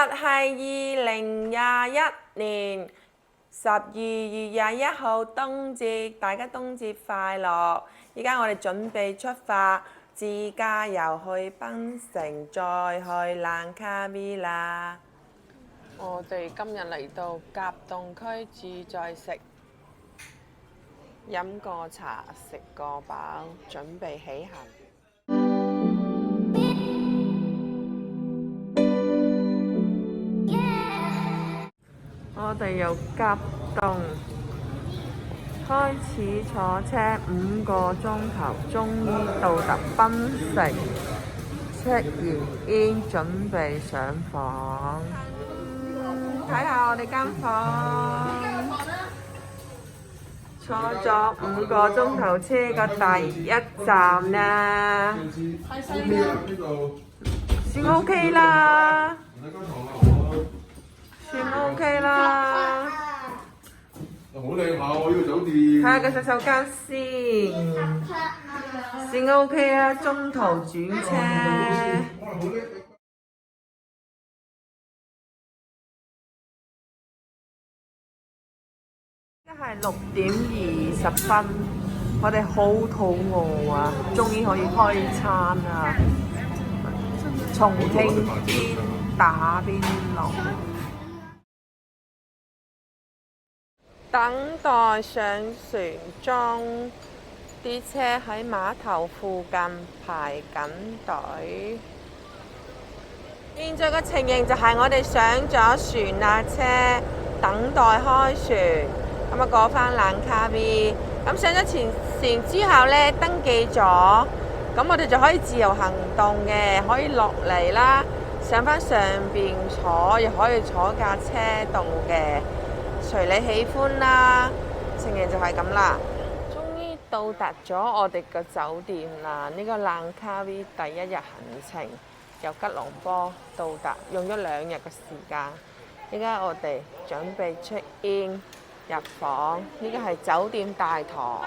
係2021年12月21號冬節，大家冬節快樂！依家我哋準備出發自駕遊去檳城，再去蘭卡威啦。我哋今日嚟到甲洞區自在食，飲個茶，食個飽，準備起行。我哋由甲洞開始坐車5個鐘頭，終於到達檳城，check in 準備上房。睇下我哋間房，坐咗5個鐘頭車嘅第一站啦，算 OK 啦。算 OK 啦，好靚下喎！呢個酒店。睇下個洗手間先，算 OK 啦。中途轉車。而家係6點20，我哋好肚餓啊！終於可以開餐啦！重慶邊打邊爐。等待上船中，啲車喺碼頭附近排緊隊。現在嘅情形就係我哋上咗船啦，車等待開船，咁啊過返蘭卡威。咁上咗船之後呢，登記咗，咁我哋就可以自由行動嘅，可以落嚟啦，上返上邊坐，又可以坐架車度嘅。隨你喜歡啦，情形就係咁啦。終於到達咗我哋嘅酒店啦！呢個蘭卡威第一日行程由吉隆坡到達，用咗2日嘅時間。依家我哋準備 check in 入房，呢個係酒店大堂。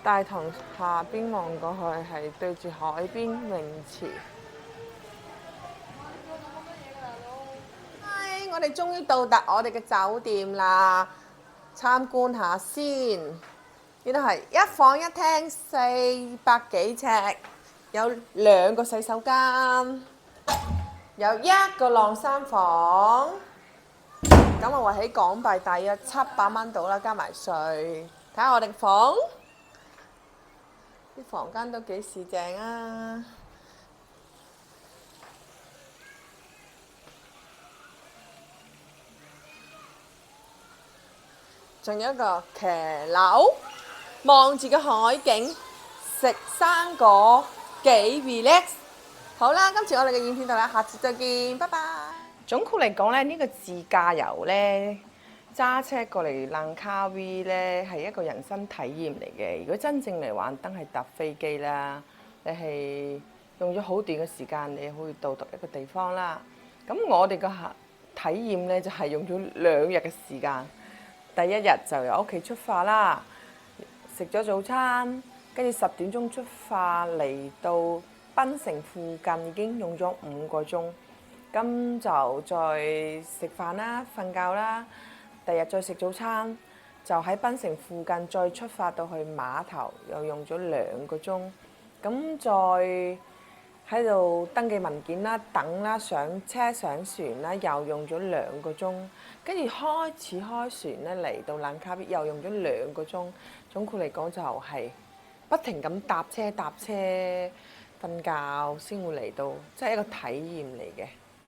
大堂下邊望過去係對住海邊泳池。我哋終於到達我哋嘅酒店啦，參觀下先。呢度係1房1廳，400幾尺，有2個洗手間，有1個晾衫房。咁我話起港幣大約700蚊到啦，加埋稅。睇下我哋房，啲房間都幾時正啊！仲有一個騎樓，望住個海景，食生果，幾 relax。好啦，今次我哋嘅影片到啦，下次再見，拜拜。總括嚟講咧，呢個自駕遊咧，揸車過嚟蘭卡威咧，係一個人生體驗嚟嘅。如果真正嚟玩，梗係搭飛機啦，你係用咗好短嘅時間，你可以到達一個地方啦。咁我哋個體驗咧，就係用咗2日嘅時間。第一日就由屋企出發啦，食咗早餐，跟住10點鐘出發嚟到檳城附近，已經用咗5個鐘。咁就再食飯啦、瞓覺啦。第日再食早餐，就喺檳城附近再出發到去碼頭，又用咗2個鐘。咁再喺度登記文件啦、等啦、上車上船啦，又用咗2個鐘。跟住開始開船咧，嚟到蘭卡威又用咗2個鐘。總括嚟講就係不停咁搭車瞓覺先會嚟到，即係一個體驗嚟嘅。